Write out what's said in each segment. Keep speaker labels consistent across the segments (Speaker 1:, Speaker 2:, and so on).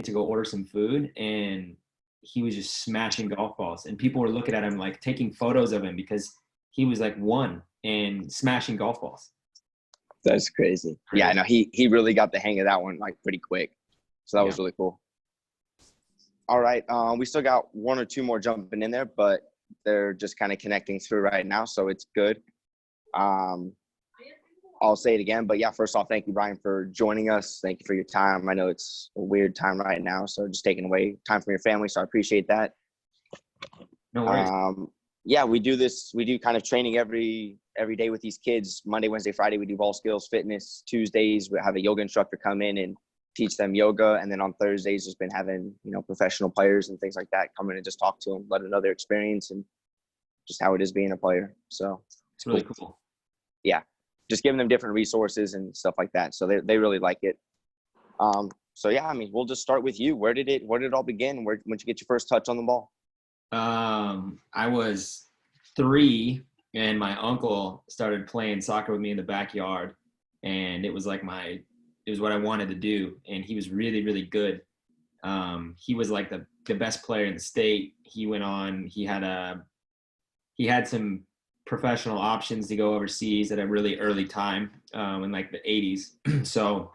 Speaker 1: to go order some food, and he was just smashing golf balls, and people were looking at him like taking photos of him because he was like one and smashing golf balls.
Speaker 2: That's crazy. Yeah, I know he really got the hang of that one like pretty quick. So that was really cool. All right. We still got one or two more jumping in there, but they're just kind of connecting through right now, so it's good. I'll say it again, but yeah, first off, thank you, Brian, for joining us. Thank you for your time. I know it's a weird time right now, so just taking away time from your family, so I appreciate that.
Speaker 1: No worries.
Speaker 2: Yeah, we do kind of training every day with these kids. Monday, Wednesday, Friday, we do ball skills, fitness. Tuesdays, we have a yoga instructor come in and teach them yoga. And then on Thursdays, just been having, professional players and things like that come in and just talk to them, let them know their experience and just how it is being a player. So
Speaker 1: it's really cool.
Speaker 2: Yeah. Just giving them different resources and stuff like that. So they really like it. So yeah, I mean, we'll just start with you. Where did it all begin? When did you get your first touch on the ball?
Speaker 1: I was 3 and my uncle started playing soccer with me in the backyard, and it was like it was what I wanted to do. And he was really, really good. He was like the best player in the state. He went on, he had some professional options to go overseas at a really early time, in like the 80s. So,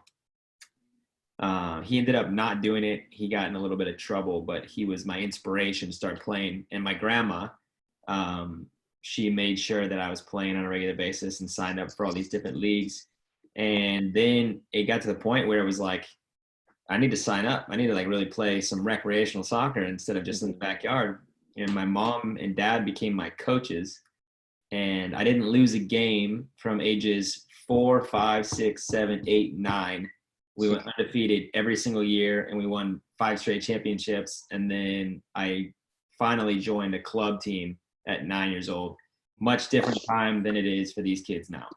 Speaker 1: he ended up not doing it. He got in a little bit of trouble, but he was my inspiration to start playing. And my grandma, she made sure that I was playing on a regular basis and signed up for all these different leagues. And then it got to the point where it was like, I need to sign up. I need to like really play some recreational soccer instead of just in the backyard. And my mom and dad became my coaches. And I didn't lose a game from ages 4, 5, 6, 7, 8, 9. We went undefeated every single year, and we won 5 straight championships. And then I finally joined a club team at 9 years old. Much different time than it is for these kids now.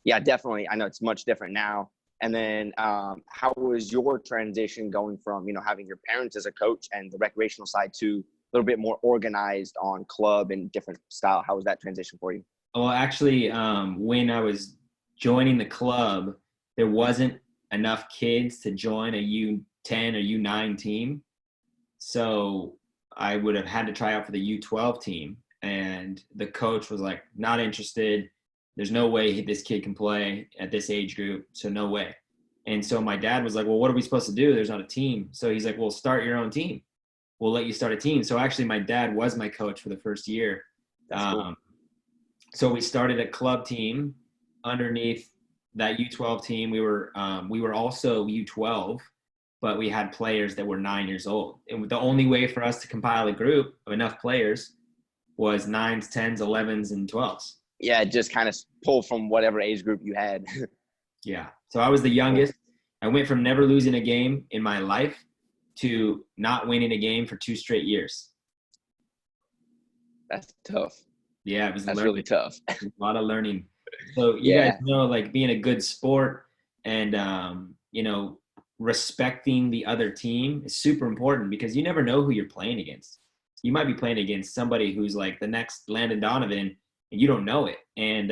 Speaker 2: Yeah, definitely. I know it's much different now. And then how was your transition going from, having your parents as a coach and the recreational side to a little bit more organized on club and different style? How was that transition for you?
Speaker 1: Well, actually, when I was joining the club, there wasn't enough kids to join a U10 or U9 team. So I would have had to try out for the U12 team. And the coach was like, not interested. There's no way this kid can play at this age group. So no way. And so my dad was like, well, what are we supposed to do? There's not a team. So he's like, well, start your own team. We'll let you start a team. So actually my dad was my coach for the first year.
Speaker 2: Cool.
Speaker 1: So we started a club team underneath that U12 team. We were also U12, but we had players that were 9 years old. And the only way for us to compile a group of enough players was 9s, 10s, 11s, and 12s.
Speaker 2: Yeah, just kind of pull from whatever age group you had.
Speaker 1: Yeah. So I was the youngest. I went from never losing a game in my life to not winning a game for 2 straight years.
Speaker 2: That's tough.
Speaker 1: Yeah, it was
Speaker 2: really tough.
Speaker 1: A lot of learning. So you guys know, like, being a good sport and, respecting the other team is super important because you never know who you're playing against. You might be playing against somebody who's like the next Landon Donovan and you don't know it. And,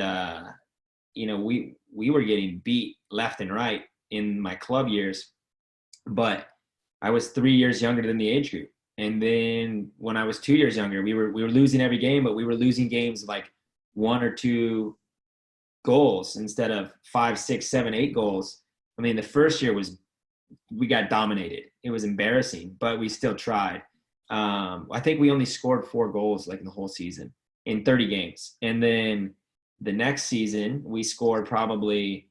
Speaker 1: we were getting beat left and right in my club years, but I was 3 years younger than the age group. And then when I was 2 years younger, we were losing every game, but we were losing games like 1 or 2 goals instead of 5, 6, 7, 8 goals. I mean, the first year we got dominated. It was embarrassing, but we still tried. I think we only scored 4 goals like in the whole season in 30 games. And then the next season we scored probably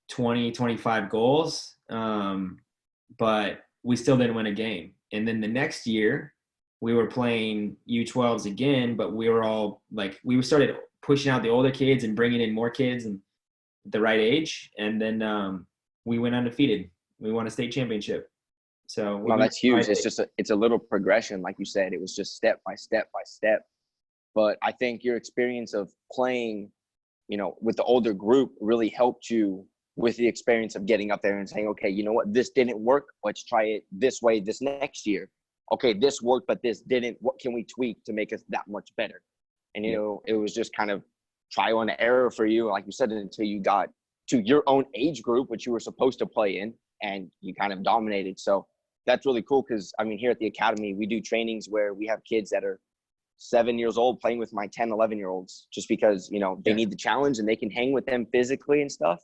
Speaker 1: 20, 25 goals. But we still didn't win a game. And then the next year we were playing U12s again, but we were all like, we started pushing out the older kids and bringing in more kids and the right age. And then we went undefeated. We won a state championship. So
Speaker 2: no, that's huge. It's a little progression. Like you said, it was just step by step by step. But I think your experience of playing, with the older group really helped you with the experience of getting up there and saying, okay, you know what, this didn't work. Let's try it this way this next year. Okay, this worked, but this didn't. What can we tweak to make us that much better? And, it was just kind of trial and error for you, like you said, until you got to your own age group, which you were supposed to play in, and you kind of dominated. So that's really cool because, I mean, here at the academy, we do trainings where we have kids that are 7 years old playing with my 10, 11-year-olds just because, you know, they need the challenge and they can hang with them physically and stuff.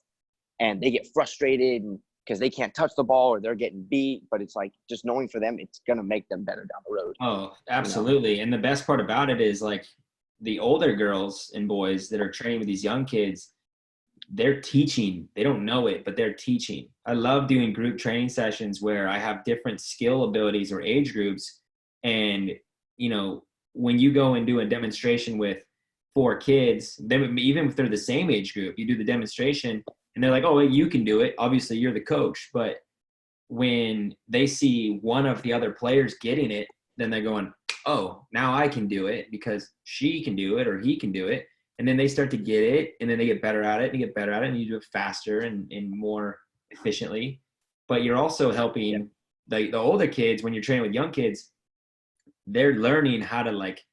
Speaker 2: And they get frustrated because they can't touch the ball or they're getting beat. But it's like just knowing for them, it's going to make them better down the road.
Speaker 1: Oh, absolutely. You know? And the best part about it is like the older girls and boys that are training with these young kids, they're teaching. They don't know it, but they're teaching. I love doing group training sessions where I have different skill abilities or age groups. And, you know, when you go and do a demonstration with 4 kids, then even if they're the same age group, you do the demonstration and they're like, oh, you can do it. Obviously, you're the coach. But when they see one of the other players getting it, then they're going, oh, now I can do it because she can do it or he can do it. And then they start to get it, and then they get better at it, and you get better at it, and you do it faster and more efficiently. But you're also helping the older kids. When you're training with young kids, they're learning how to like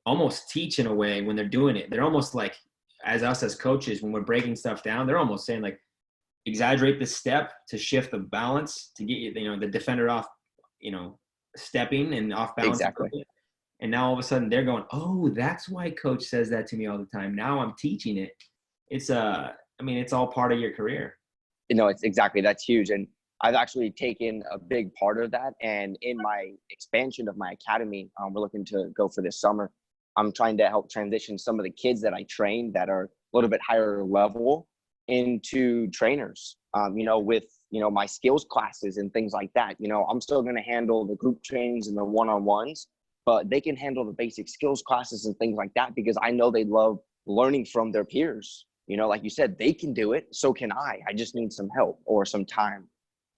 Speaker 1: almost teach in a way when they're doing it. They're almost like, as us as coaches, when we're breaking stuff down, they're almost saying like, exaggerate the step to shift the balance to get you know, the defender off, you know, stepping and off balance.
Speaker 2: Exactly.
Speaker 1: And now all of a sudden they're going, oh, that's why coach says that to me all the time. Now I'm teaching it. It's I mean, it's all part of your career.
Speaker 2: You know, it's exactly, that's huge. And I've actually taken a big part of that. And in my expansion of my academy, we're looking to go for this summer. I'm trying to help transition some of the kids that I train that are a little bit higher level into trainers, you know, with, you know, my skills classes and things like that. You know, I'm still going to handle the group trainings and the one-on-ones, but they can handle the basic skills classes and things like that because I know they love learning from their peers. You know, like you said, they can do it. So can I. I just need some help or some time.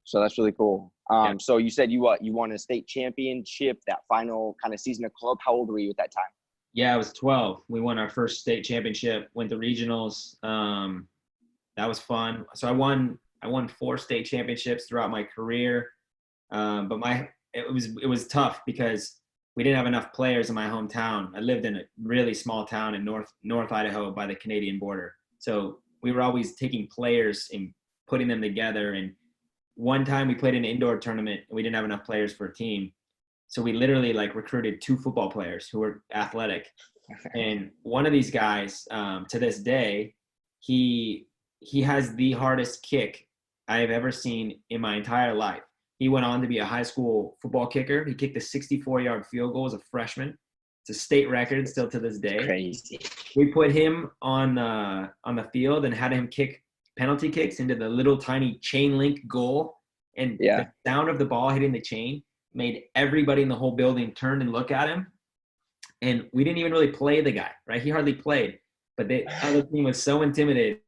Speaker 2: So that's really cool. So you said you won a state championship, that final kind of season of club. How old were you at that time?
Speaker 1: Yeah, I was 12. We won our first state championship, went to regionals. That was fun. So I won 4 state championships throughout my career. But it was tough because we didn't have enough players in my hometown. I lived in a really small town in North Idaho by the Canadian border. So we were always taking players and putting them together. And one time we played an indoor tournament and we didn't have enough players for a team. So we literally like recruited 2 football players who were athletic. And one of these guys, to this day, he has the hardest kick I have ever seen in my entire life. He went on to be a high school football kicker. He kicked a 64-yard field goal as a freshman. It's a state record still to this day.
Speaker 2: Crazy.
Speaker 1: We put him on the field and had him kick penalty kicks into the little tiny chain link goal. And the sound of the ball hitting the chain made everybody in the whole building turn and look at him. And we didn't even really play the guy, right? He hardly played. But the other team was so intimidated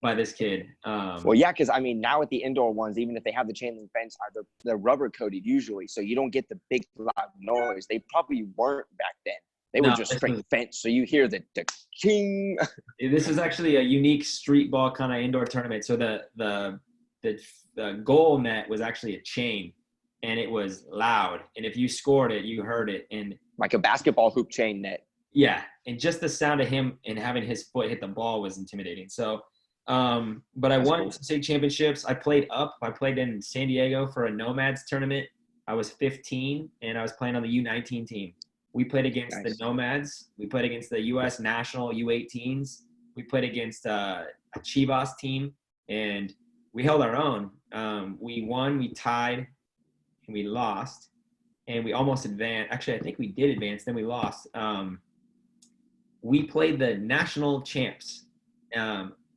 Speaker 1: by this kid.
Speaker 2: Well, yeah, because I mean, now at the indoor ones, even if they have the chain link fence, they're rubber coated usually, so you don't get the big loud noise. They probably weren't back then. They were just straight fence, so you hear the ching.
Speaker 1: This is actually a unique street ball kind of indoor tournament. So the goal net was actually a chain, and it was loud. And if you scored it, you heard it. And
Speaker 2: like a basketball hoop chain net.
Speaker 1: Yeah, and just the sound of him and having his foot hit the ball was intimidating. So. But I won some state championships. I played in San Diego for a Nomads tournament. I was 15 and I was playing on the U19 team. We played against the Nomads. We played against the U.S. national U18s. We played against a Chivas team and we held our own. We won, we tied, and we lost. And we almost advanced. Actually, I think we did advance, then we lost. We played the national champs.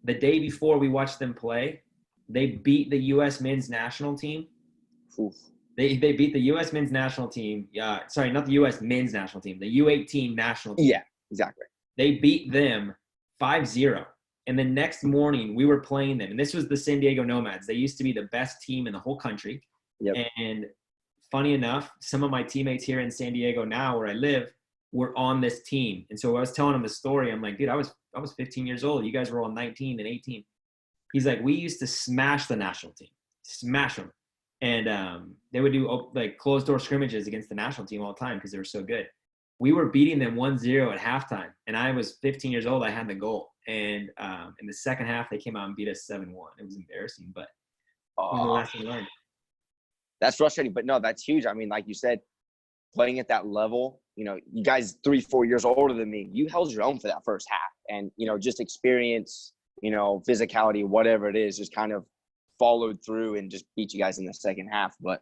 Speaker 1: The day before we watched them play, they beat the U.S. men's national team.
Speaker 2: Oof.
Speaker 1: They beat the U.S. men's national team. Sorry, not the U.S. men's national team. The U18 national team.
Speaker 2: Yeah, exactly.
Speaker 1: They beat them 5-0. And the next morning, we were playing them. And this was the San Diego Nomads. They used to be the best team in the whole country.
Speaker 2: Yep.
Speaker 1: And funny enough, some of my teammates here in San Diego now, where I live, were on this team. And so I was telling them the story. I'm like, dude, I was 15 years old. You guys were all 19 and 18. He's like, we used to smash the national team, smash them. And they would do like closed door scrimmages against the national team all the time because they were so good. We were beating them 1-0 at halftime. And I was 15 years old. I had the goal. And in the second half, they came out and beat us 7-1. It was embarrassing, but was the
Speaker 2: Oh,
Speaker 1: lesson learned.
Speaker 2: that's frustrating, but no, that's huge. I mean, like you said, playing at that level, you guys 3-4 years older than me, you held your own for that first half, and just experience, physicality, whatever it is, just kind of followed through and just beat you guys in the second half. But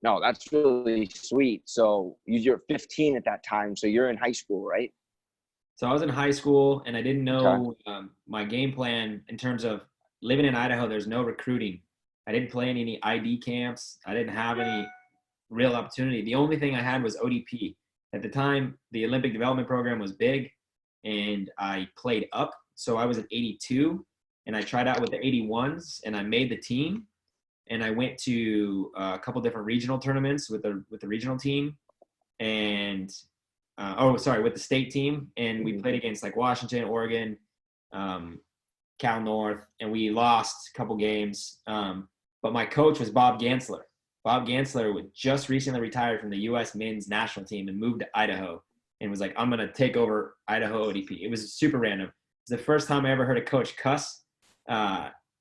Speaker 2: no, that's really sweet. So you're 15 at that time, so you're in high school, right?
Speaker 1: So I was in high school, and I didn't
Speaker 2: Okay.
Speaker 1: know my game plan in terms of living in Idaho. There's no recruiting. I didn't play in any ID camps. I didn't have any real opportunity. The only thing I had was ODP. At the time, the Olympic Development Program was big, and I played up. So I was an 82, and I tried out with the 81s, and I made the team. And I went to a couple different regional tournaments with the regional team, and with the state team, and we played against like Washington, Oregon, Cal North, and we lost a couple games. But my coach was Bob Gansler. Bob Gansler was just recently retired from the U.S. men's national team and moved to Idaho, and was like, I'm going to take over Idaho ODP. It was super random. It was the first time I ever heard a coach cuss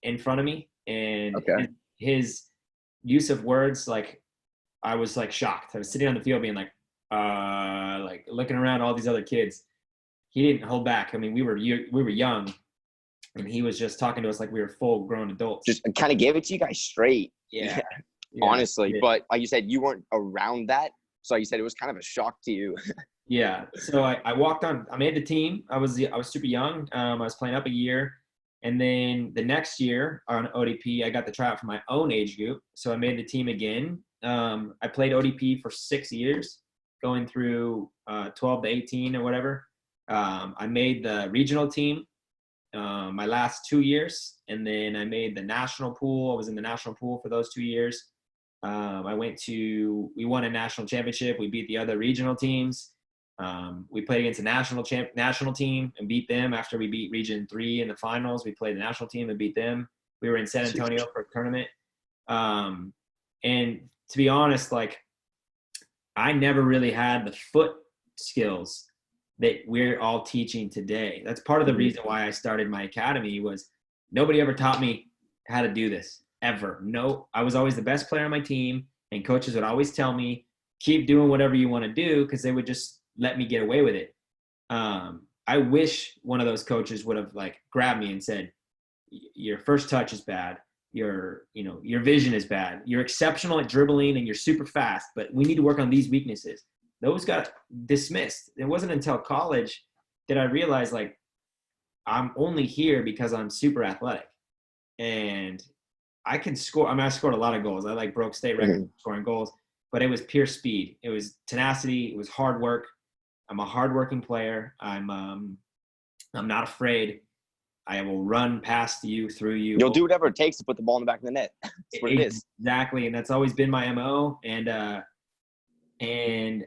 Speaker 1: in front of me, and
Speaker 2: Okay.
Speaker 1: his use of words, like, I was like shocked. I was sitting on the field being like looking around all these other kids. He didn't hold back. I mean, we were young, and he was just talking to us like we were full grown adults.
Speaker 2: Just kind of gave it to you guys straight.
Speaker 1: Yeah.
Speaker 2: Honestly. But like you said, you weren't around that. So like you said, it was kind of a shock to you.
Speaker 1: Yeah. So I walked on. I made the team. I was super young. I was playing up a year, and then the next year on ODP, I got the tryout for my own age group. So I made the team again. I played ODP for 6 years, going through 12 to 18 or whatever. I made the regional team my last 2 years, and then I made the national pool. I was in the national pool for those 2 years. We won a national championship. We beat the other regional teams. We played against a national team and beat them after we beat Region 3 in the finals. We played the national team and beat them. We were in San Antonio for a tournament. And to be honest, like, I never really had the foot skills that we're all teaching today. That's part of the reason why I started my academy. Was nobody ever taught me how to do this, ever. No, I was always the best player on my team, and coaches would always tell me, keep doing whatever you want to do, because they would just let me get away with it. I wish one of those coaches would have like grabbed me and said, your first touch is bad. Your vision is bad. You're exceptional at dribbling and you're super fast, but we need to work on these weaknesses. Those got dismissed. It wasn't until college that I realized, like, I'm only here because I'm super athletic, and I can score. I mean, I scored a lot of goals. I like broke state record scoring goals, but it was pure speed. It was tenacity. It was hard work. I'm a hardworking player. I'm not afraid. I will run past you, through you.
Speaker 2: You'll do whatever it takes to put the ball in the back of the net. That's what it is.
Speaker 1: Exactly, and that's always been my MO. And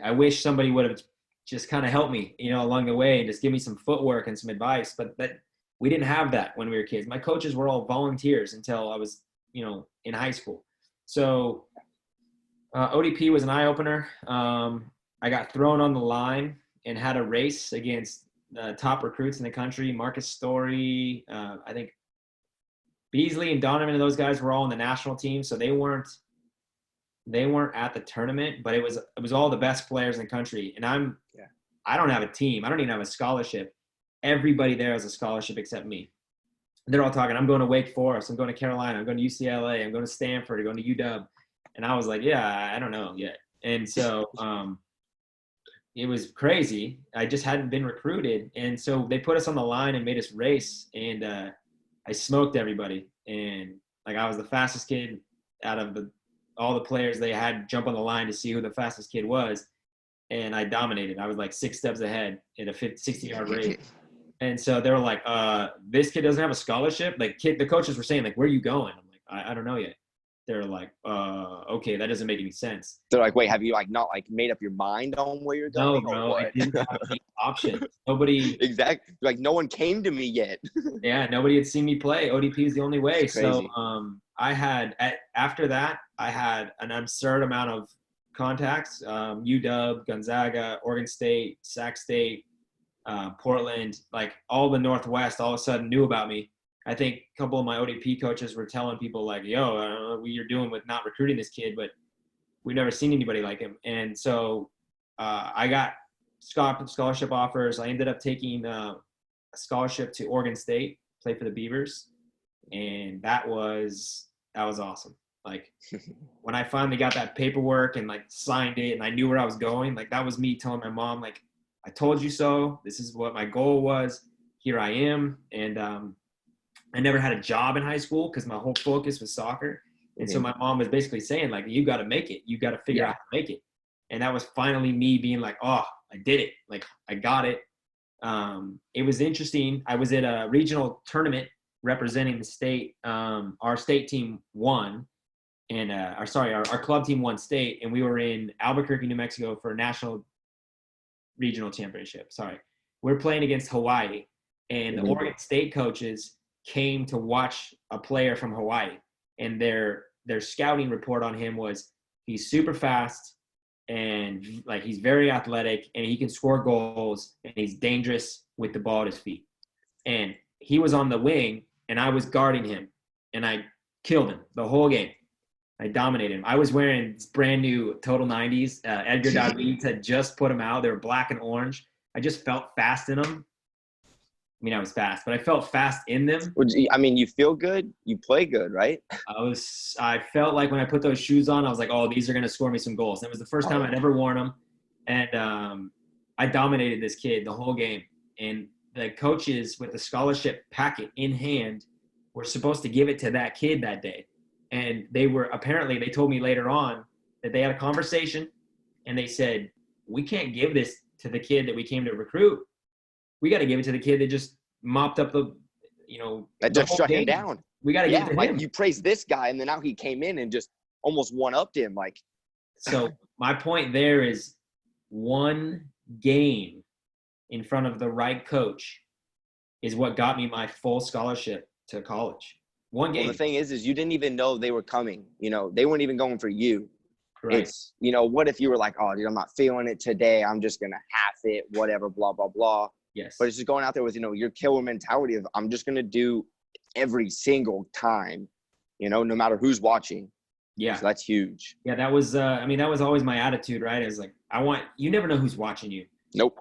Speaker 1: I wish somebody would have just kind of helped me, along the way, and just give me some footwork and some advice. But we didn't have that when we were kids. My coaches were all volunteers until I was, in high school. So ODP was an eye opener. I got thrown on the line and had a race against top recruits in the country. Marcus Story, I think Beasley and Donovan and those guys were all on the national team, so they weren't at the tournament, but it was all the best players in the country. And I don't have a team. I don't even have a scholarship. Everybody there has a scholarship except me. They're all talking, I'm going to Wake Forest, I'm going to Carolina, I'm going to UCLA, I'm going to Stanford, I'm going to UW. And I was like, yeah, I don't know yet. And so it was crazy. I just hadn't been recruited. And so they put us on the line and made us race. And I smoked everybody. And like, I was the fastest kid out of all the players. They had jump on the line to see who the fastest kid was. And I dominated. I was like 6 steps ahead in a 60-yard race. And so they were like, this kid doesn't have a scholarship. Like, the coaches were saying, like, where are you going? I'm like, I don't know yet. They're like, okay, that doesn't make any sense.
Speaker 2: They're like, wait, have you not made up your mind on where you're going?
Speaker 1: No, bro, I didn't have any options. Nobody.
Speaker 2: Exactly. Like, no one came to me yet.
Speaker 1: Yeah, nobody had seen me play. ODP is the only way. So after that, I had an absurd amount of contacts. UW, Gonzaga, Oregon State, Sac State, Portland, like all the Northwest all of a sudden knew about me. I think a couple of my ODP coaches were telling people like, yo, I don't know what you're doing with not recruiting this kid, but we've never seen anybody like him. And so I got scholarship offers. I ended up taking a scholarship to Oregon State, play for the Beavers. And that was awesome. Like when I finally got that paperwork and like signed it and I knew where I was going, like that was me telling my mom, like, I told you so. This is what my goal was. Here I am. And I never had a job in high school because my whole focus was soccer. And so my mom was basically saying, like, you got to make it. You got to figure out how to make it. And that was finally me being like, oh, I did it. Like, I got it. It was interesting. I was at a regional tournament representing the state. Our state team won. And our club team won state. And we were in Albuquerque, New Mexico for a national regional championship. We're playing against Hawaii. And the Oregon State coaches came to watch a player from Hawaii. And their scouting report on him was he's super fast and like he's very athletic and he can score goals and he's dangerous with the ball at his feet. And he was on the wing and I was guarding him and I killed him the whole game. I dominated him. I was wearing brand new Total 90s. Edgar Davids had just put them out. They were black and orange. I just felt fast in them. I mean, I was fast, but I felt fast in them.
Speaker 2: I mean, you feel good, you play good, right?
Speaker 1: I felt like when I put those shoes on, I was like, oh, these are going to score me some goals. And it was the first time I'd ever worn them. And I dominated this kid the whole game. And the coaches with the scholarship packet in hand were supposed to give it to that kid that day. And they told me later on that they had a conversation and they said, we can't give this to the kid that we came to recruit. We got to give it to the kid that just mopped up
Speaker 2: that just shut him down.
Speaker 1: We got to give it to him.
Speaker 2: You praise this guy, and then now he came in and just almost one-upped him. Like,
Speaker 1: so my point there is one game in front of the right coach is what got me my full scholarship to college. One game.
Speaker 2: Well, the thing is you didn't even know they were coming. They weren't even going for you. Right. It's, what if you were like, oh, dude, I'm not feeling it today. I'm just going to half it, whatever, blah, blah, blah.
Speaker 1: Yes.
Speaker 2: But it's just going out there with, your killer mentality of I'm just going to do every single time, no matter who's watching.
Speaker 1: Yeah.
Speaker 2: So that's huge.
Speaker 1: Yeah, that was that was always my attitude, right? It's like, you never know who's watching you.
Speaker 2: Nope.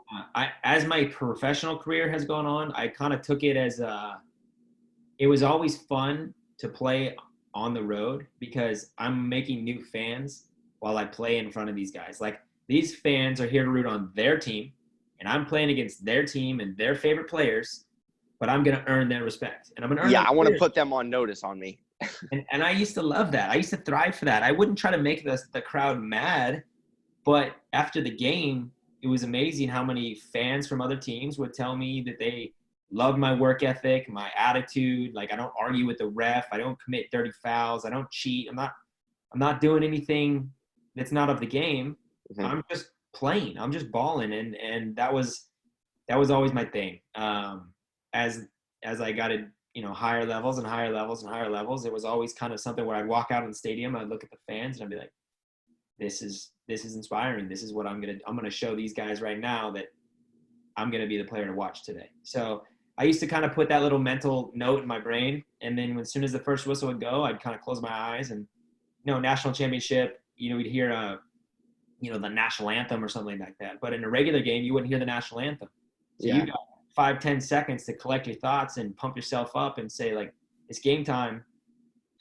Speaker 1: As my professional career has gone on, I kind of took it as it was always fun to play on the road because I'm making new fans while I play in front of these guys. Like, these fans are here to root on their team. And I'm playing against their team and their favorite players, but I'm going to earn their respect. And I'm going to earn
Speaker 2: I want to put them on notice on me.
Speaker 1: and I used to love that. I used to thrive for that. I wouldn't try to make the crowd mad, but after the game, it was amazing how many fans from other teams would tell me that they loved my work ethic, my attitude. Like, I don't argue with the ref. I don't commit dirty fouls. I don't cheat. I'm not doing anything that's not of the game. Mm-hmm. I'm just playing. I'm just balling, and that was always my thing. As I got to higher levels and higher levels and higher levels, it was always kind of something where I'd walk out in the stadium, I'd look at the fans, and I'd be like, this is inspiring. This is what I'm gonna show these guys right now that I'm gonna be the player to watch today. So I used to kind of put that little mental note in my brain, and then as soon as the first whistle would go, I'd kind of close my eyes and national championship. We'd hear the national anthem or something like that. But in a regular game, you wouldn't hear the national anthem. So you got 5-10 seconds to collect your thoughts and pump yourself up and say, like, it's game time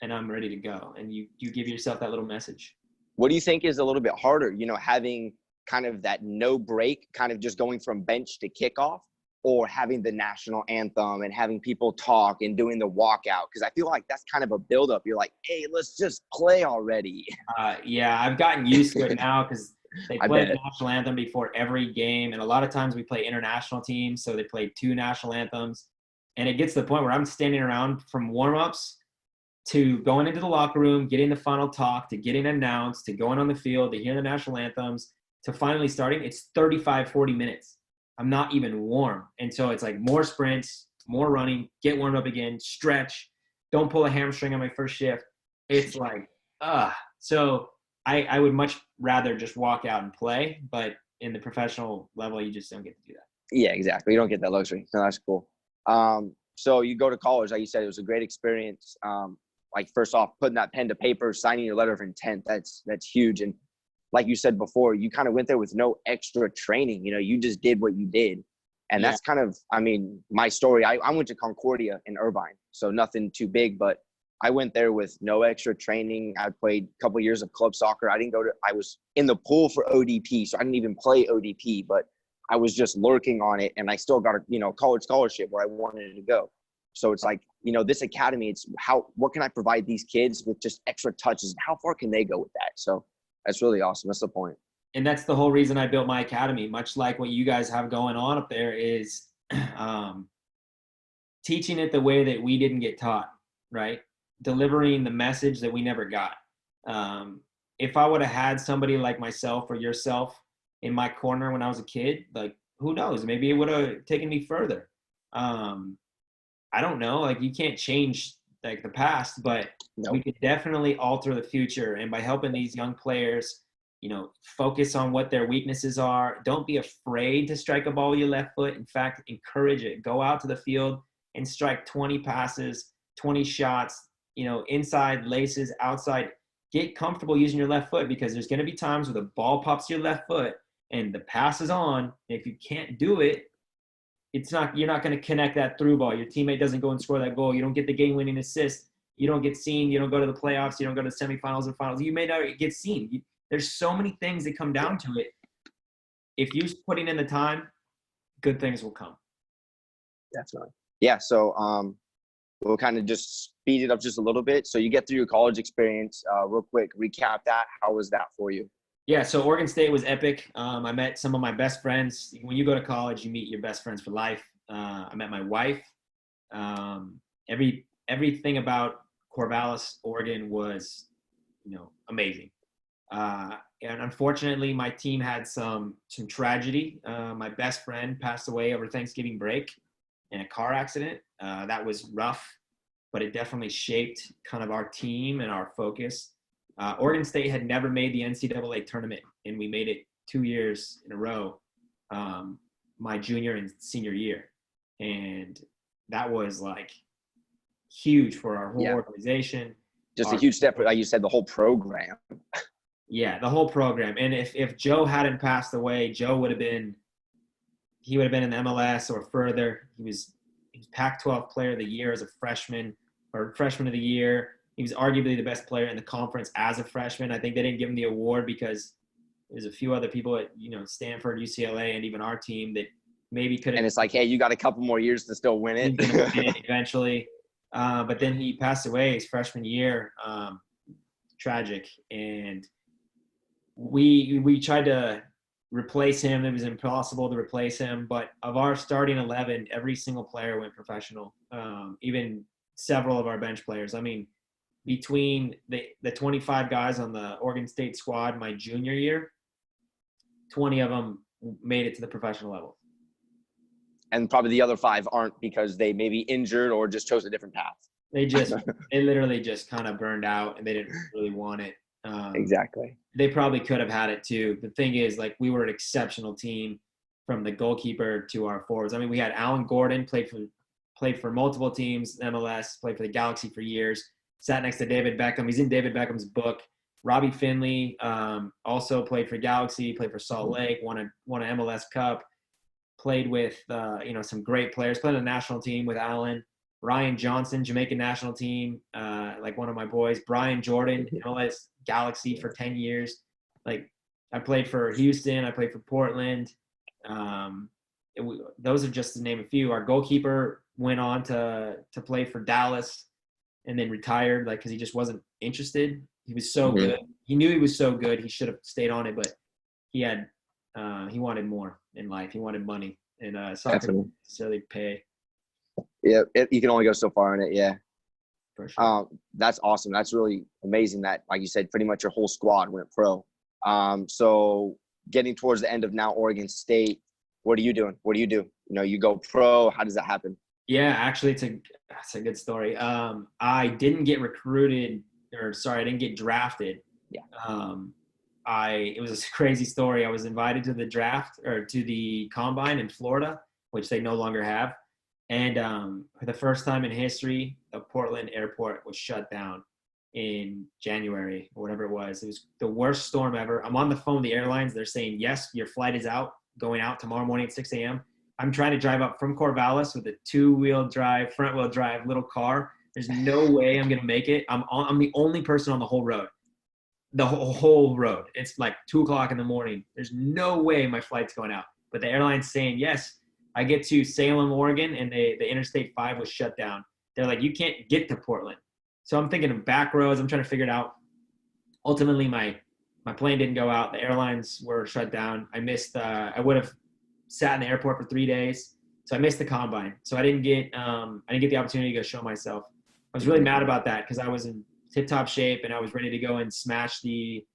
Speaker 1: and I'm ready to go. And you give yourself that little message.
Speaker 2: What do you think is a little bit harder, having kind of that no break, kind of just going from bench to kickoff, or having the national anthem and having people talk and doing the walkout? Because I feel like that's kind of a buildup. You're like, hey, let's just play already.
Speaker 1: I've gotten used to it now because they play the national anthem before every game. And a lot of times we play international teams, so they play 2 national anthems. And it gets to the point where I'm standing around from warm-ups to going into the locker room, getting the final talk, to getting announced, to going on the field, to hear the national anthems, to finally starting. It's 35, 40 minutes. I'm not even warm. And so it's like more sprints, more running, get warmed up again, stretch, don't pull a hamstring on my first shift. It's like, so I would much rather just walk out and play, but in the professional level, you just don't get to do that.
Speaker 2: Yeah, exactly. You don't get that luxury. So that's cool. So you go to college, like you said, it was a great experience. Like first off, putting that pen to paper, signing your letter of intent, that's huge. And like you said before, you kind of went there with no extra training. You know, you just did what you did. And
Speaker 1: Yeah.
Speaker 2: that's kind of, I mean, my story. I went to Concordia in Irvine, so nothing too big, but I went there with no extra training. I played a couple of years of club soccer. I was in the pool for ODP, so I didn't even play ODP, but I was just lurking on it, and I still got a, college scholarship where I wanted to go. So it's like, this academy, it's what can I provide these kids with just extra touches? How far can they go with that? So that's really awesome. That's the point.
Speaker 1: And that's the whole reason I built my academy, much like what you guys have going on up there, is teaching it the way that we didn't get taught, right? Delivering the message that we never got. If I would have had somebody like myself or yourself in my corner when I was a kid, like, who knows? Maybe it would have taken me further. I don't know. Like, you can't change like the past, but
Speaker 2: Nope.
Speaker 1: we could definitely alter the future. And by helping these young players, focus on what their weaknesses are. Don't be afraid to strike a ball with your left foot. In fact, encourage it. Go out to the field and strike 20 passes, 20 shots, inside laces, outside. Get comfortable using your left foot, because there's going to be times where the ball pops to your left foot and the pass is on. If you can't do it, you're not going to connect that through ball. Your teammate doesn't go and score that goal. You don't get the game-winning assist. You don't get seen. You don't go to the playoffs. You don't go to the semifinals and finals. You may not get seen. There's so many things that come down to it. If you're putting in the time, good things will come.
Speaker 2: Definitely. Yeah. So we'll kind of just speed it up just a little bit. So you get through your college experience. Real quick, recap that. How was that for you?
Speaker 1: Yeah, so Oregon State was epic. I met some of my best friends. When you go to college, you meet your best friends for life. I met my wife. Everything about Corvallis, Oregon was, amazing. And unfortunately, my team had some tragedy. My best friend passed away over Thanksgiving break in a car accident. That was rough, but it definitely shaped kind of our team and our focus. Oregon State had never made the NCAA tournament, and we made it 2 years in a row, my junior and senior year. And that was like huge for our whole organization.
Speaker 2: Just a huge step for, like you said, the whole program.
Speaker 1: Yeah, the whole program. And if Joe hadn't passed away, Joe would have been in the MLS or further. He was Pac-12 Player of the Year as a freshman, or Freshman of the Year. He was arguably the best player in the conference as a freshman. I think they didn't give him the award because there's a few other people at Stanford, UCLA, and even our team that maybe could have.
Speaker 2: And it's like, hey, you got a couple more years to still win it.
Speaker 1: He's going to win it eventually. But then he passed away his freshman year. Tragic. And we tried to replace him. It was impossible to replace him. But of our starting 11, every single player went professional, even several of our bench players. I mean, between the 25 guys on the Oregon State squad my junior year, 20 of them made it to the professional level.
Speaker 2: And probably the other 5 aren't, because they may be injured or just chose a different path.
Speaker 1: They literally just kind of burned out, and they didn't really want it.
Speaker 2: Exactly.
Speaker 1: They probably could have had it too. The thing is, like, we were an exceptional team from the goalkeeper to our forwards. I mean, we had Alan Gordon, played for multiple teams, MLS, played for the Galaxy for years, sat next to David Beckham. He's in David Beckham's book. Robbie Finley also played for Galaxy, played for Salt Lake, won an MLS Cup, played with some great players, played on the national team with Alan. Ryan Johnson, Jamaican national team, like one of my boys. Brian Jordan, MLS Galaxy for 10 years. Like, I played for Houston. I played for Portland. Those are just to name a few. Our goalkeeper went on to play for Dallas and then retired, like, because he just wasn't interested. He was so good. He knew he was so good. He should have stayed on it, but he wanted more in life. He wanted money, and soccer didn't necessarily pay.
Speaker 2: Yeah, you can only go so far in it. Yeah,
Speaker 1: for sure.
Speaker 2: That's awesome. That's really amazing that, like you said, pretty much your whole squad went pro. So getting towards the end of now Oregon State, what are you doing? What do? You go pro. How does that happen?
Speaker 1: Yeah, actually, it's a good story. I didn't get recruited, I didn't get drafted.
Speaker 2: Yeah.
Speaker 1: It was a crazy story. I was invited to the draft, or to the combine in Florida, which they no longer have. And for the first time in history, the Portland airport was shut down in January or whatever it was. It was the worst storm ever. I'm on the phone with the airlines. They're saying, yes, your flight is going out tomorrow morning at 6 a.m. I'm trying to drive up from Corvallis with a two-wheel drive, front-wheel drive little car. There's no way I'm going to make it. I'm the only person on the whole road. The whole road. It's like 2:00 in the morning. There's no way my flight's going out. But the airline's saying, yes, I get to Salem, Oregon, and the Interstate 5 was shut down. They're like, you can't get to Portland. So I'm thinking of back roads. I'm trying to figure it out. Ultimately, my plane didn't go out. The airlines were shut down. I missed. I would have sat in the airport for 3 days, so I missed the combine. So I didn't get the opportunity to go show myself. I was really mad about that because I was in tip-top shape and I was ready to go and smash the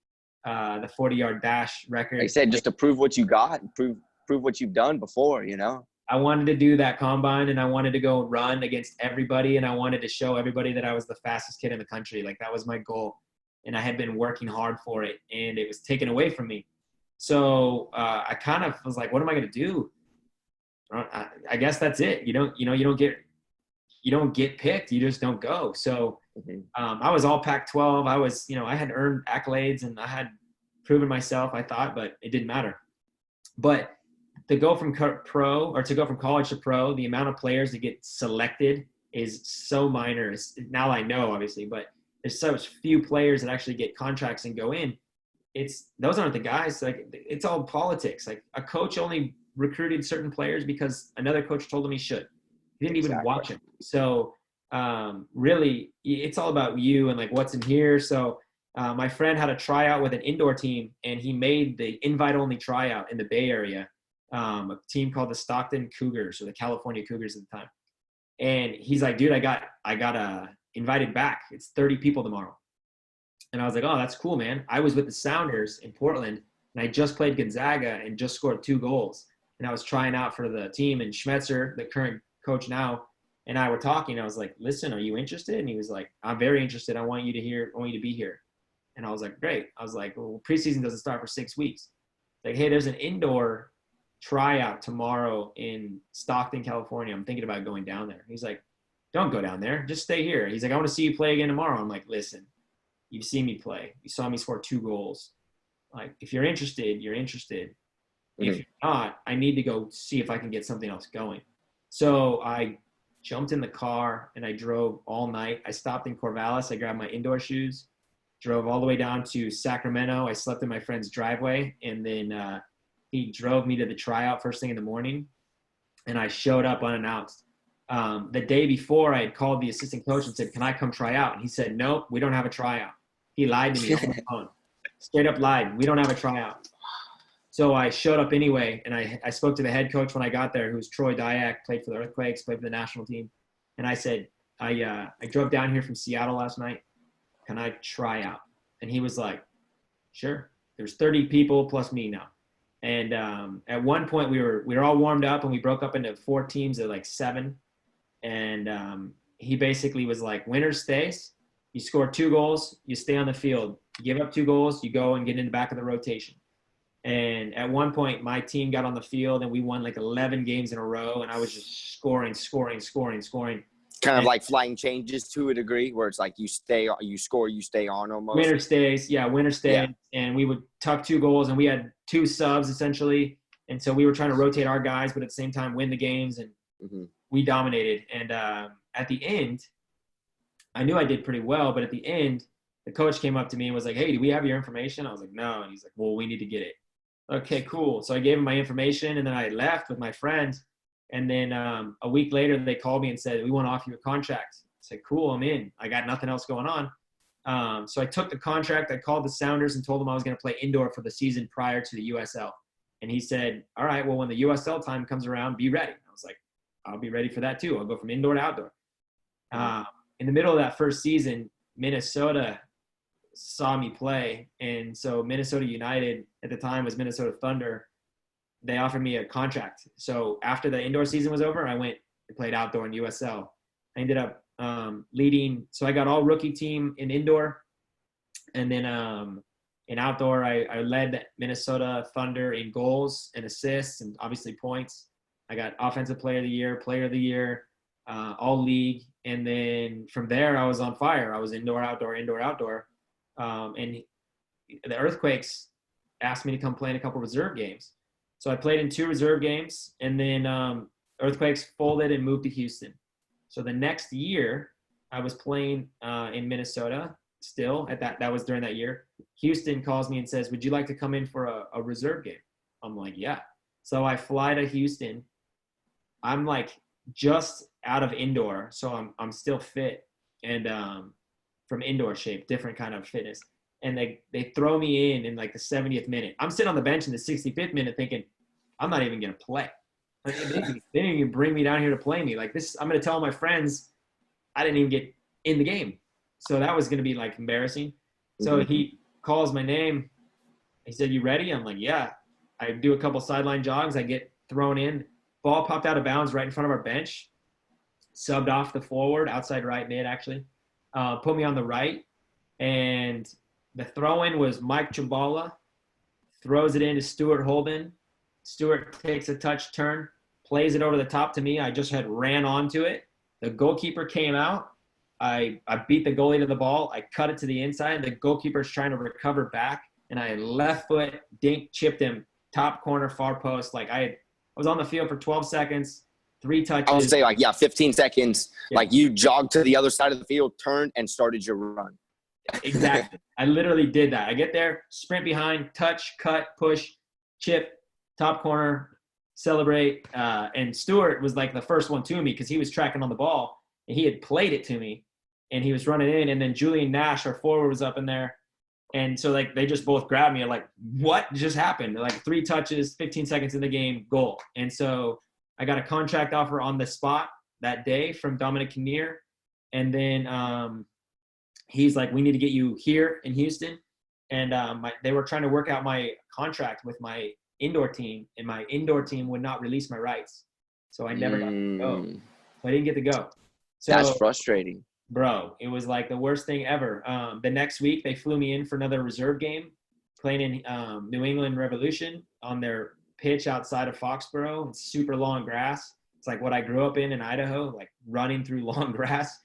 Speaker 1: 40-yard dash record.
Speaker 2: Like I said, just to prove what you got, prove what you've done before, you know.
Speaker 1: I wanted to do that combine and I wanted to go run against everybody and I wanted to show everybody that I was the fastest kid in the country. Like that was my goal. And I had been working hard for it and it was taken away from me. So I kind of was like, what am I going to do? I guess that's it. You don't get picked. You just don't go. So I was all Pac-12. I had earned accolades and I had proven myself, I thought, but it didn't matter. But to go from college to pro, the amount of players that get selected is so minor. Now I know, obviously, but there's such few players that actually get contracts and go in. Those aren't the guys. Like it's all politics. Like a coach only recruited certain players because another coach told him he should. He didn't even watch him. So really, it's all about you and like what's in here. So my friend had a tryout with an indoor team, and he made the invite-only tryout in the Bay Area. A team called the Stockton Cougars or the California Cougars at the time. And he's like, dude, I got invited back. It's 30 people tomorrow. And I was like, oh, that's cool, man. I was with the Sounders in Portland and I just played Gonzaga and just scored 2 goals. And I was trying out for the team, and Schmetzer, the current coach now, and I were talking. I was like, listen, are you interested? And he was like, I'm very interested. I want you to be here. And I was like, great. I was like, well, preseason doesn't start for 6 weeks. Like, hey, there's an indoor tryout tomorrow in Stockton, California. I'm thinking about going down there. He's like, don't go down there. Just stay here. He's like, I want to see you play again tomorrow. I'm like, listen, you've seen me play. You saw me score 2 goals. Like, if you're interested, you're interested. If you're not, I need to go see if I can get something else going. So I jumped in the car and I drove all night. I stopped in Corvallis. I grabbed my indoor shoes, drove all the way down to Sacramento. I slept in my friend's driveway, and then he drove me to the tryout first thing in the morning, and I showed up unannounced. The day before, I had called the assistant coach and said, can I come try out? And he said, nope, we don't have a tryout. He lied to me on the phone. Straight up lied. We don't have a tryout. So I showed up anyway, and I spoke to the head coach when I got there, who's Troy Dyack, played for the Earthquakes, played for the national team. And I said, I drove down here from Seattle last night. Can I try out? And he was like, sure. There's 30 people plus me now. And at one point we were all warmed up, and we broke up into 4 teams of like 7. And he basically was like, winner stays. You score 2 goals, you stay on the field. You give up 2 goals, you go and get in the back of the rotation. And at one point, my team got on the field, and we won like 11 games in a row, and I was just scoring.
Speaker 2: Kind of like flying changes to a degree, where it's like you score, you stay on almost.
Speaker 1: Winner stays. Yeah. And we would tuck 2 goals, and we had 2 subs essentially. And so we were trying to rotate our guys, but at the same time win the games, and we dominated. And at the end, I knew I did pretty well, but at the end, the coach came up to me and was like, hey, do we have your information? I was like, no. And he's like, well, we need to get it. Okay, cool. So I gave him my information, and then I left with my friend. And then a week later, they called me and said, we want to offer you a contract. I said, cool, I'm in. I got nothing else going on. So I took the contract. I called the Sounders and told them I was going to play indoor for the season prior to the USL. And he said, all right, well, when the USL time comes around, be ready. I was like, I'll be ready for that too. I'll go from indoor to outdoor. In the middle of that first season, Minnesota saw me play. And so Minnesota United at the time was Minnesota Thunder. They offered me a contract. So after the indoor season was over, I went and played outdoor in USL. I ended up leading. So I got all rookie team in indoor. And then in outdoor, I led Minnesota Thunder in goals and assists and obviously points. I got offensive player of the year, all league. And then from there, I was on fire. I was indoor, outdoor, indoor, outdoor. And the Earthquakes asked me to come play in a couple reserve games. So I played in 2 reserve games, and then Earthquakes folded and moved to Houston. So the next year, I was playing in Minnesota still that was during that year. Houston calls me and says, would you like to come in for a reserve game? I'm like, yeah. So I fly to Houston. I'm like just out of indoor, so I'm still fit and from indoor shape, different kind of fitness. And they throw me in like the 70th minute. I'm sitting on the bench in the 65th minute thinking, I'm not even going to play. Like, they didn't even bring me down here to play me. Like this, I'm going to tell my friends I didn't even get in the game. So that was going to be like embarrassing. So he calls my name. He said, you ready? I'm like, yeah. I do a couple sideline jogs. I get thrown in. Ball popped out of bounds right in front of our bench. Subbed off the forward, outside right mid actually. Put me on the right. And the throw-in was Mike Chambala. Throws it into Stuart Holden. Stuart takes a touch turn, plays it over the top to me. I just had ran onto it. The goalkeeper came out. I beat the goalie to the ball. I cut it to the inside. The goalkeeper's trying to recover back, and I left foot dink chipped him top corner far post. Like I was on the field for 12 seconds, 3 touches.
Speaker 2: I would say 15 seconds. Yeah. Like you jogged to the other side of the field, turned, and started your run.
Speaker 1: Exactly. I literally did that. I get there, sprint behind, touch, cut, push, chip, top corner, celebrate. And Stewart was like the first one to me because he was tracking on the ball and he had played it to me and he was running in. And then Julian Nash, our forward, was up in there. And so like they just both grabbed me. I'm like, what just happened? Like 3 touches, 15 seconds in the game, goal. And so I got a contract offer on the spot that day from Dominic Kinnear. And then he's like, we need to get you here in Houston. And they were trying to work out my contract with my indoor team, and my indoor team would not release my rights. So I never got to go. So I didn't get to go. So
Speaker 2: that's frustrating.
Speaker 1: Bro, it was like the worst thing ever. The next week, they flew me in for another reserve game, playing in New England Revolution on their pitch outside of Foxborough. It's super long grass. It's like what I grew up in Idaho, like running through long grass.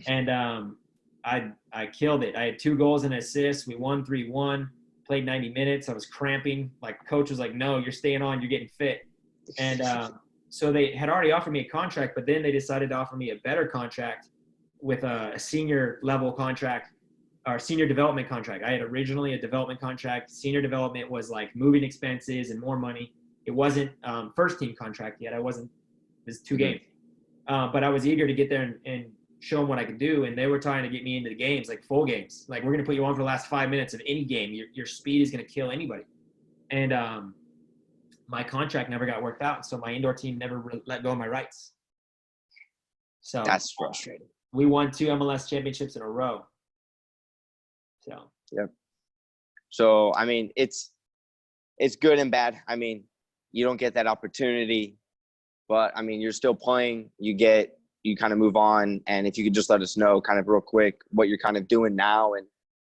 Speaker 1: And I killed it. I had 2 goals and an assist. We won 3-1, played 90 minutes. I was cramping. Like coach was like, no, you're staying on. You're getting fit. And so they had already offered me a contract, but then they decided to offer me a better contract with a senior level contract or senior development contract. I had originally a development contract. Senior development was like moving expenses and more money. It wasn't first team contract yet. It was 2 games. But I was eager to get there and show them what I could do. And they were trying to get me into the games, like full games. Like, we're going to put you on for the last 5 minutes of any game. Your speed is going to kill anybody. And my contract never got worked out. So my indoor team never let go of my rights. So
Speaker 2: that's frustrating.
Speaker 1: We won 2 MLS championships in a row. So,
Speaker 2: yep. So, I mean, it's good and bad. I mean, you don't get that opportunity, but I mean, you're still playing. You kind of move on. And if you could just let us know kind of real quick what you're kind of doing now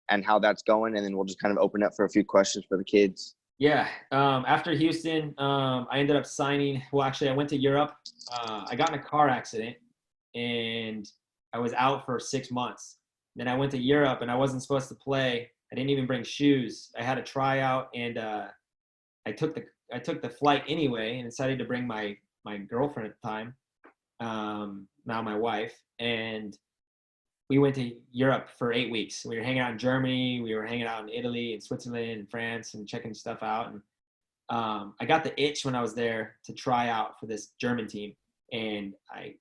Speaker 2: and how that's going. And then we'll just kind of open up for a few questions for the kids.
Speaker 1: Yeah. After Houston, I ended up signing. Well, actually, I went to Europe. I got in a car accident and I was out for 6 months. Then I went to Europe and I wasn't supposed to play. I didn't even bring shoes. I had a tryout and I took the flight anyway and decided to bring my girlfriend at the time. Now my wife, and we went to Europe for 8 weeks. We were hanging out in Germany, we were hanging out in Italy and Switzerland and France and checking stuff out. And I got the itch when I was there to try out for this German team, and I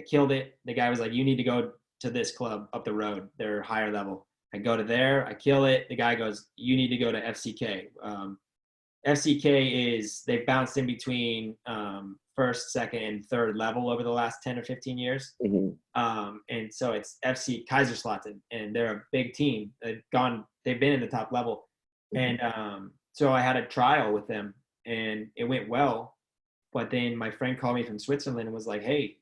Speaker 1: killed it. The guy was like, you need to go to this club up the road. They're higher level. I go to there, I kill it. The guy goes, you need to go to FCK. FCK they've bounced in between first, second, and third level over the last 10 or 15 years.
Speaker 2: Mm-hmm.
Speaker 1: And so it's FC Kaiserslautern, and they're a big team. They've been in the top level. Mm-hmm. And so I had a trial with them, and it went well. But then my friend called me from Switzerland and was like, hey,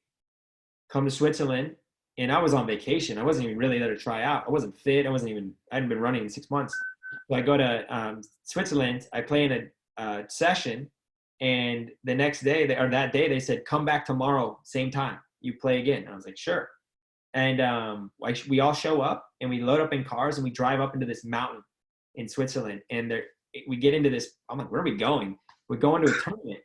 Speaker 1: come to Switzerland. And I was on vacation. I wasn't even really there to try out. I wasn't fit. I hadn't been running in 6 months. So I go to Switzerland. I play in a session, And the next day, that day, they said, come back tomorrow, same time. You play again. And I was like, sure. And we all show up and we load up in cars and we drive up into this mountain in Switzerland. And we get into this. I'm like, where are we going? We're going to a tournament,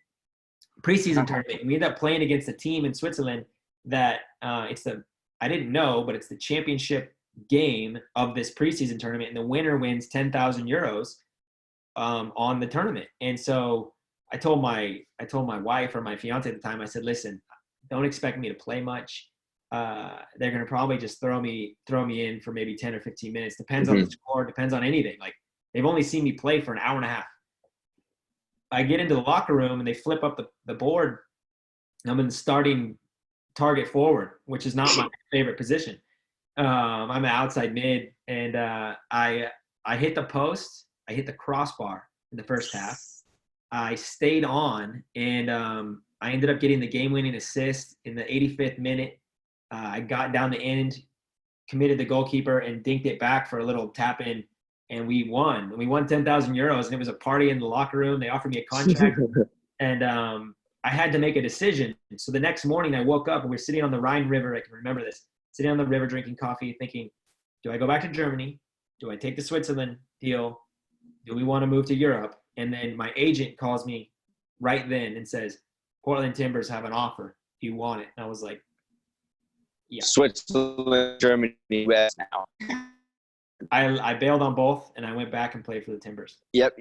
Speaker 1: preseason tournament. And we end up playing against a team in Switzerland that I didn't know, but it's the championship game of this preseason tournament. And the winner wins 10,000 euros on the tournament. And so I told my wife, or my fiance at the time, I said, listen, don't expect me to play much. They're going to probably just throw me in for maybe 10 or 15 minutes. Depends on the score, depends on anything. Like, they've only seen me play for an hour and a half. I get into the locker room and they flip up the board. I'm in the starting target forward, which is not my favorite position. I'm an outside mid, and I hit the post. I hit the crossbar in the first half. I stayed on, and I ended up getting the game-winning assist in the 85th minute. I got down the end, committed the goalkeeper, and dinked it back for a little tap-in, and we won. And we won 10,000 euros, and it was a party in the locker room. They offered me a contract, and I had to make a decision. So the next morning, I woke up, and we were sitting on the Rhine River. I can remember this. Sitting on the river drinking coffee, thinking, do I go back to Germany? Do I take the Switzerland deal? Do we want to move to Europe? And then my agent calls me right then and says, Portland Timbers have an offer. Do you want it? And I was like, yeah.
Speaker 2: Switzerland, Germany, US now.
Speaker 1: I bailed on both, and I went back and played for the Timbers.
Speaker 2: Yep.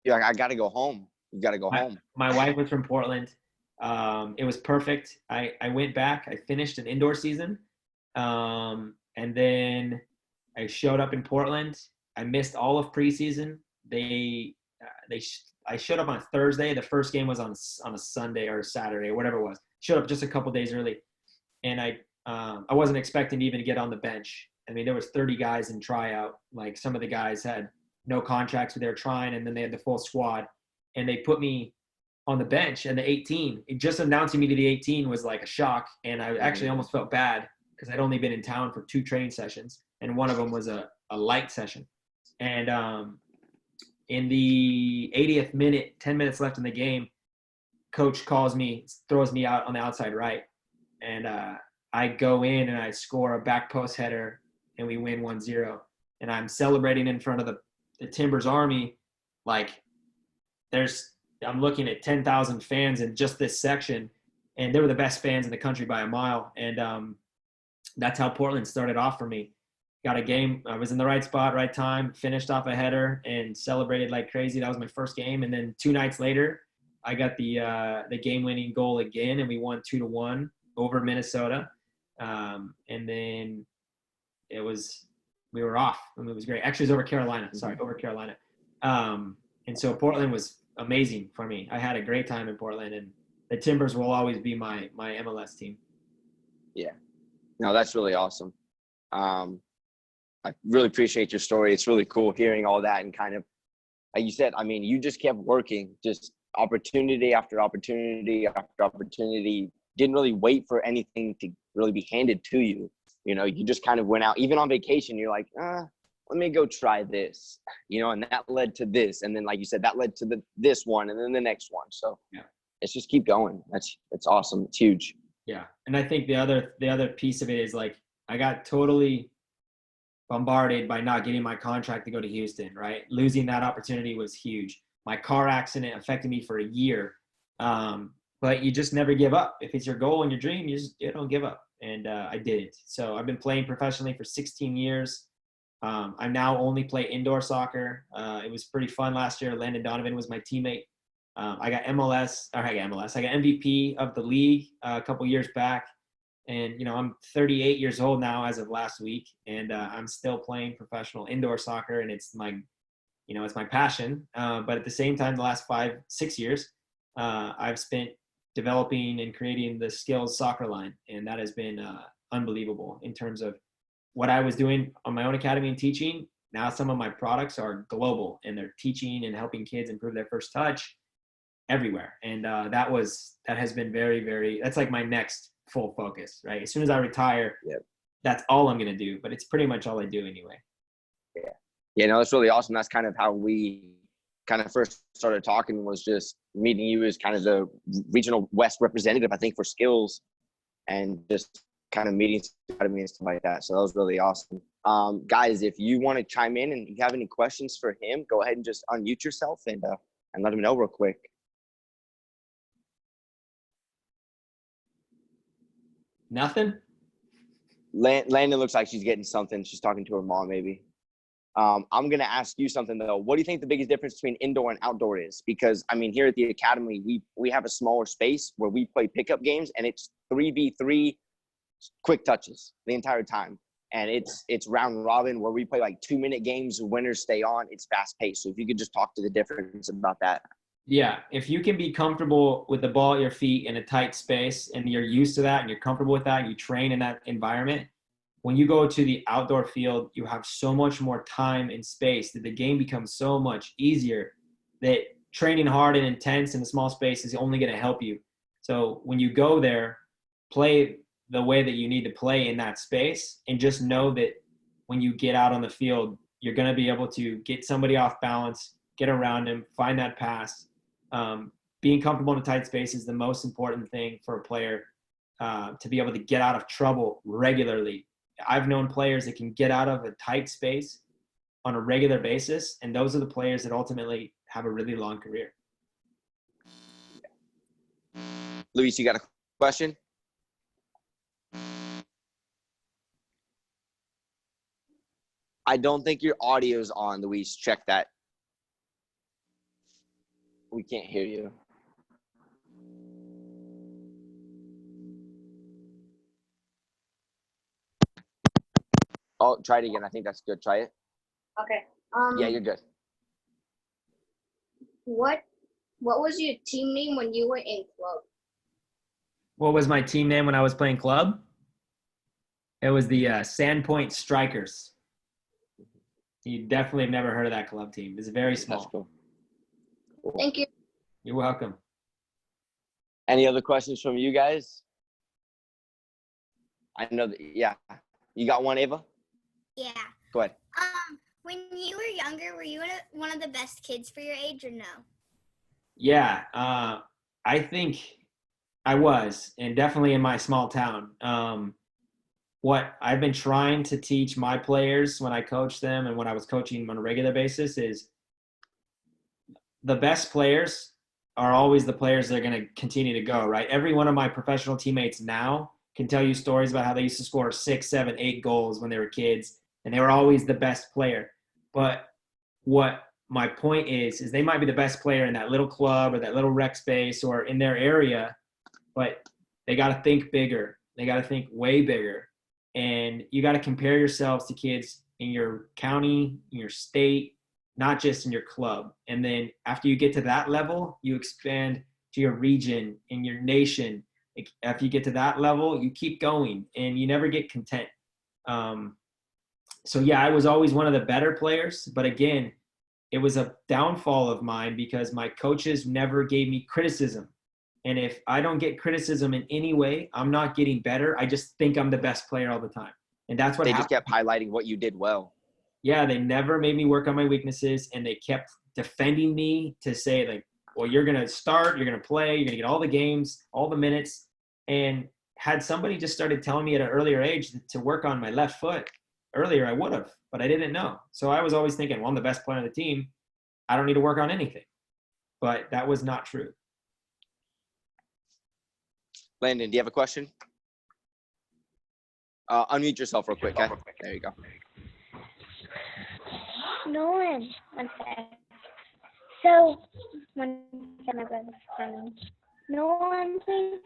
Speaker 2: Yeah, I got to go home. You got to go home.
Speaker 1: My wife was from Portland. It was perfect. I went back. I finished an indoor season. And then I showed up in Portland. I missed all of preseason. I showed up on Thursday. The first game was on a Sunday or Saturday or whatever it was. Showed up just a couple days early, and I wasn't expecting to even get on the bench. I mean, there was 30 guys in tryout. Like, some of the guys had no contracts, but they were trying, and then they had the full squad, and they put me on the bench and the 18. Just announcing me to the 18 was like a shock, and I actually almost felt bad, because I'd only been in town for 2 training sessions, and one of them was a light session. And in the 80th minute, 10 minutes left in the game, coach calls me, throws me out on the outside right. And I go in and I score a back post header, and we win 1-0. And I'm celebrating in front of the Timbers Army. Like, I'm looking at 10,000 fans in just this section, and they were the best fans in the country by a mile. And that's how Portland started off for me. Got a game. I was in the right spot, right time, finished off a header, and celebrated like crazy. That was my first game. And then 2 nights later, I got the game-winning goal again, and we won 2-1 over Minnesota. And then we were off. I mean, it was great. Actually, it was over Carolina. Sorry, over Carolina. And so Portland was amazing for me. I had a great time in Portland, and the Timbers will always be my MLS team.
Speaker 2: Yeah. No, that's really awesome. I really appreciate your story. It's really cool hearing all that, and kind of, like you said, I mean, you just kept working, just opportunity after opportunity after opportunity. Didn't really wait for anything to really be handed to you. You know, you just kind of went out, even on vacation, you're like, let me go try this, you know, and that led to this. And then, like you said, that led to this one, and then the next one. So yeah, it's just keep going. It's awesome. It's huge.
Speaker 1: Yeah. And I think the other piece of it is, like, I got totally bombarded by not getting my contract to go to Houston, right? Losing that opportunity was huge. My car accident affected me for a year. But you just never give up. If it's your goal and your dream, you don't give up. And I didn't. So I've been playing professionally for 16 years. I now only play indoor soccer. It was pretty fun last year. Landon Donovan was my teammate. I got MVP of the league a couple years back. And, you know, I'm 38 years old now as of last week, and I'm still playing professional indoor soccer, and it's my passion. But at the same time, the last 5-6 years, I've spent developing and creating the Skills soccer line, and that has been unbelievable in terms of what I was doing on my own academy and teaching. Now some of my products are global, and they're teaching and helping kids improve their first touch everywhere. And that has been very, very, that's like my next full focus, right? As soon as I retire,
Speaker 2: yep,
Speaker 1: that's all I'm going to do, but it's pretty much all I do anyway.
Speaker 2: Yeah. No, that's really awesome. That's kind of how we kind of first started talking was just meeting you as kind of the regional West representative, I think, for skills, and just kind of meeting and stuff like that. So that was really awesome. Guys, if you want to chime in and you have any questions for him, go ahead and just unmute yourself and let him know real quick.
Speaker 1: Nothing?
Speaker 2: Landon looks like she's getting something. She's talking to her mom, maybe. I'm going to ask you something, though. What do you think the biggest difference between indoor and outdoor is? Because, I mean, here at the academy, we have a smaller space where we play pickup games, and it's 3v3 quick touches the entire time. And it's round robin where we play like 2-minute games. Winners stay on. It's fast paced. So if you could just talk to the difference about that.
Speaker 1: Yeah, if you can be comfortable with the ball at your feet in a tight space and you're used to that and you're comfortable with that and you train in that environment, when you go to the outdoor field, you have so much more time and space that the game becomes so much easier, that training hard and intense in a small space is only going to help you. So when you go there, play the way that you need to play in that space, and just know that when you get out on the field, you're going to be able to get somebody off balance, get around him, find that pass. Being comfortable in a tight space is the most important thing for a player to be able to get out of trouble regularly. I've known players that can get out of a tight space on a regular basis, and those are the players that ultimately have a really long career.
Speaker 2: Luis, you got a question? I don't think your audio's on, Luis. Check that. We can't hear you. Oh, try it again. I think that's good. Try it.
Speaker 3: Okay.
Speaker 2: Yeah, you're good.
Speaker 3: What was your team name when you were in club?
Speaker 1: What was my team name when I was playing club? It was the Sandpoint Strikers. You definitely have never heard of that club team. It's very small.
Speaker 2: That's cool.
Speaker 3: Thank you.
Speaker 1: You're welcome.
Speaker 2: Any other questions from you guys? I know that, yeah. You got one, Ava?
Speaker 4: Yeah.
Speaker 2: Go ahead.
Speaker 4: When you were younger, were you one of the best kids for your age or no?
Speaker 1: Yeah, I think I was, and definitely in my small town. What I've been trying to teach my players when I coach them and when I was coaching them on a regular basis is the best players are always the players that are going to continue to go, right? Every one of my professional teammates now can tell you stories about how they used to score 6, 7, 8 goals when they were kids, and they were always the best player. But what my point is they might be the best player in that little club or that little rec space or in their area, but they got to think bigger. They got to think way bigger. And you got to compare yourselves to kids in your county, in your state, not just in your club. And then after you get to that level, you expand to your region, in your nation. After you get to that level, you keep going and you never get content. So yeah, I was always one of the better players, but again, it was a downfall of mine because my coaches never gave me criticism. And if I don't get criticism in any way, I'm not getting better. I just think I'm the best player all the time. And that's what
Speaker 2: They
Speaker 1: happened.
Speaker 2: just kept highlighting what you did well.
Speaker 1: Yeah, they never made me work on my weaknesses, and they kept defending me to say, like, well, you're going to start, you're going to play, you're going to get all the games, all the minutes. And had somebody just started telling me at an earlier age to work on my left foot earlier, I would have, but I didn't know. So I was always thinking, well, I'm the best player on the team. I don't need to work on anything. But that was not true.
Speaker 2: Landon, do you have a question? Unmute yourself real quick, okay? There you go.
Speaker 5: No one. One sec. So, one sec, my brother's coming. No one, please.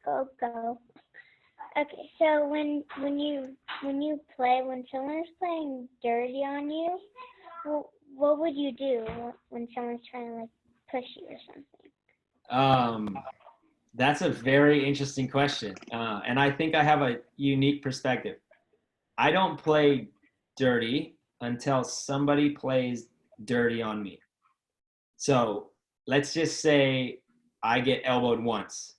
Speaker 5: Go. Okay, so when you play, when someone's playing dirty on you, what would you do when someone's trying to like push you or something?
Speaker 1: That's a very interesting question. And I think I have a unique perspective. I don't play dirty until somebody plays dirty on me. So let's just say I get elbowed once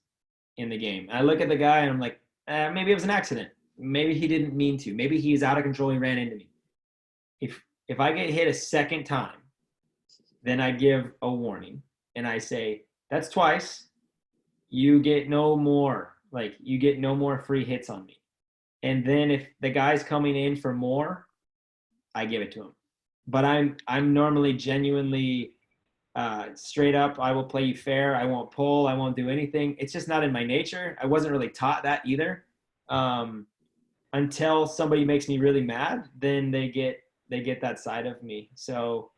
Speaker 1: in the game. I look at the guy and I'm like, maybe it was an accident. Maybe he didn't mean to. Maybe he's out of control. He ran into me. If I get hit a second time then I give a warning and I say, that's twice. You get no more. Like, you get no more free hits on me. And then if the guy's coming in for more, I give it to him. But I'm normally genuinely straight up. I will play you fair. I won't pull. I won't do anything. It's just not in my nature. I wasn't really taught that either. Until somebody makes me really mad, then they get that side of me. So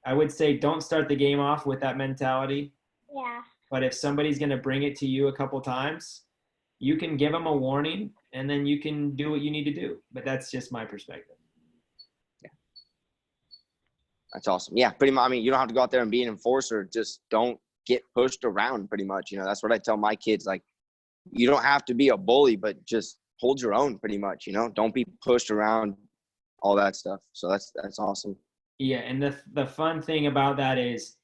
Speaker 1: I would say don't start the game off with that mentality.
Speaker 5: Yeah.
Speaker 1: But if somebody's going to bring it to you a couple times, you can give them a warning and then you can do what you need to do. But that's just my perspective.
Speaker 2: That's awesome. Yeah, pretty much. I mean, you don't have to go out there and be an enforcer. Just don't get pushed around pretty much. You know, that's what I tell my kids. Like, you don't have to be a bully, but just hold your own pretty much, you know. Don't be pushed around, all that stuff. So that's awesome.
Speaker 1: Yeah, and the fun thing about that is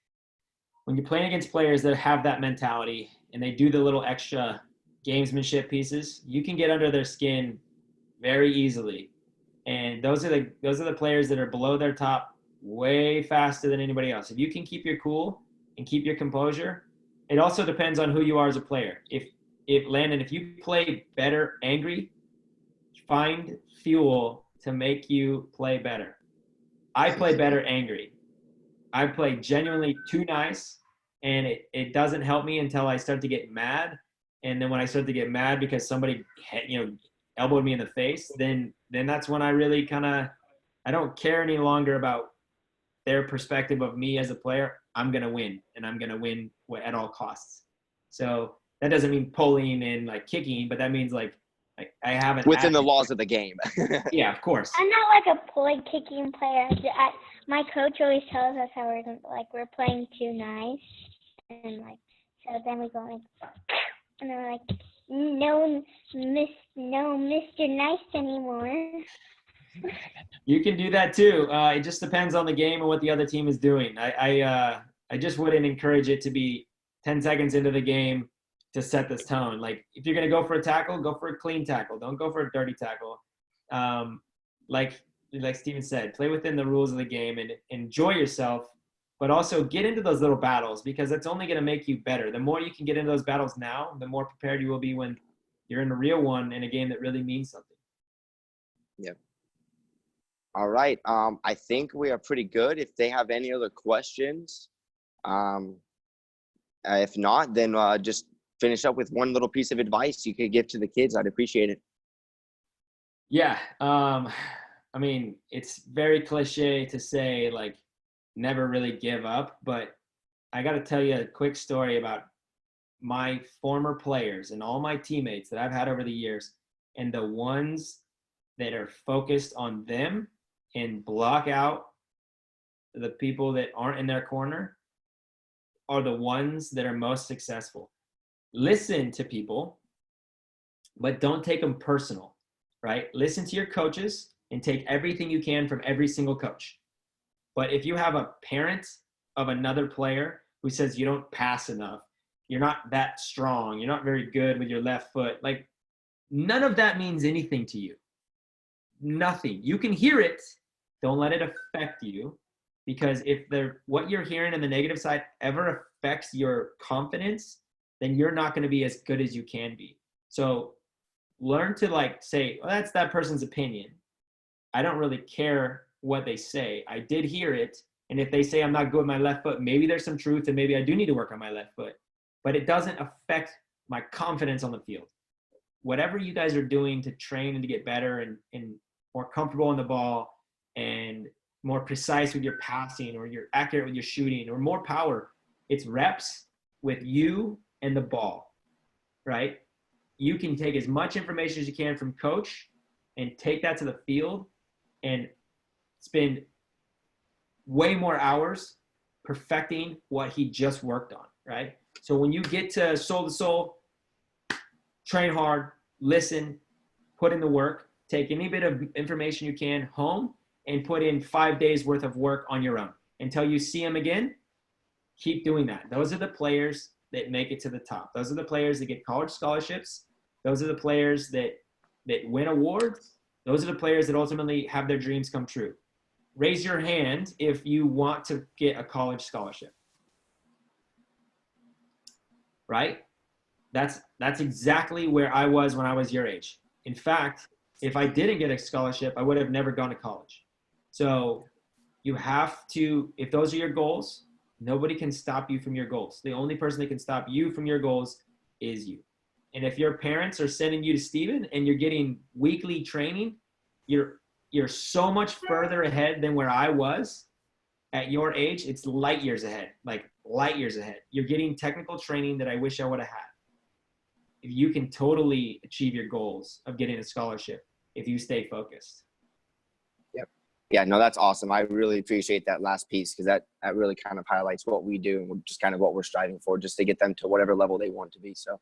Speaker 1: when you're playing against players that have that mentality and they do the little extra gamesmanship pieces, you can get under their skin very easily. And those are the players that are below their top way faster than anybody else. If you can keep your cool and keep your composure, it also depends on who you are as a player. If Landon, if you play better angry, find fuel to make you play better. I play better angry. I play genuinely too nice, and it doesn't help me until I start to get mad. And then when I start to get mad because somebody, elbowed me in the face, then that's when I really I don't care any longer about their perspective of me as a player. I'm going to win, and I'm going to win at all costs. So that doesn't mean pulling and like kicking, but that means like I haven't
Speaker 2: within the laws of the game.
Speaker 1: Yeah, of course.
Speaker 5: I'm not like a pulling kicking player. My coach always tells us how we're playing too nice, and like so then we go like, and then we're like, no, Mr. Nice anymore.
Speaker 1: You can do that too. It just depends on the game and what the other team is doing. I just wouldn't encourage it to be 10 seconds into the game to set this tone. Like, if you're going to go for a tackle, go for a clean tackle. Don't go for a dirty tackle. Like Steven said, play within the rules of the game and enjoy yourself, but also get into those little battles, because that's only going to make you better. The more you can get into those battles now, the more prepared you will be when you're in a real one in a game that really means something.
Speaker 2: Yep. All right. I think we are pretty good. If they have any other questions, if not, then just finish up with one little piece of advice you could give to the kids. I'd appreciate it.
Speaker 1: Yeah. I mean, it's very cliche to say, like, never really give up, but I got to tell you a quick story about my former players and all my teammates that I've had over the years, and the ones that are focused on them and block out the people that aren't in their corner are the ones that are most successful. Listen to people, but don't take them personal, right? Listen to your coaches and take everything you can from every single coach. But if you have a parent of another player who says you don't pass enough, you're not that strong, you're not very good with your left foot, like, none of that means anything to you. Nothing. You can hear it. Don't let it affect you, because if what you're hearing on the negative side ever affects your confidence, then you're not going to be as good as you can be. So learn to say, well, that's that person's opinion. I don't really care what they say. I did hear it. And if they say I'm not good with my left foot, maybe there's some truth and maybe I do need to work on my left foot, but it doesn't affect my confidence on the field. Whatever you guys are doing to train and to get better and more comfortable in the ball and more precise with your passing, or you're accurate with your shooting, or more power, it's reps with you and the ball, right? You can take as much information as you can from coach and take that to the field and spend way more hours perfecting what he just worked on, right? So when you get to Soul2Sole, train hard, listen, put in the work, take any bit of information you can home and put in 5 days worth of work on your own. Until you see him again, keep doing that. Those are the players that make it to the top. Those are the players that get college scholarships. Those are the players that win awards. Those are the players that ultimately have their dreams come true. raise your hand if you want to get a college scholarship. Right? That's exactly where I was when I was your age. In fact, if I didn't get a scholarship, I would have never gone to college. So you have to, if those are your goals, nobody can stop you from your goals. The only person that can stop you from your goals is you. And if your parents are sending you to Stephen and you're getting weekly training, you're so much further ahead than where I was at your age. It's light years ahead, like light years ahead. You're getting technical training that I wish I would have had. If you can totally achieve your goals of getting a scholarship, if you stay focused.
Speaker 2: Yep. Yeah, no, that's awesome. I really appreciate that last piece because that really kind of highlights what we do and just kind of what we're striving for, just to get them to whatever level they want to be. So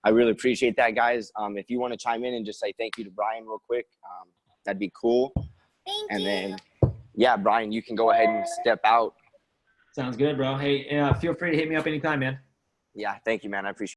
Speaker 2: I really appreciate that, guys. If you want to chime in and just say thank you to Brian real quick, that'd be cool.
Speaker 4: Thank
Speaker 2: And
Speaker 4: you.
Speaker 2: then, yeah, Brian, you can go ahead and step out.
Speaker 1: Sounds good, bro. Hey, feel free to hit me up anytime, man.
Speaker 2: Yeah, thank you, man. I appreciate it.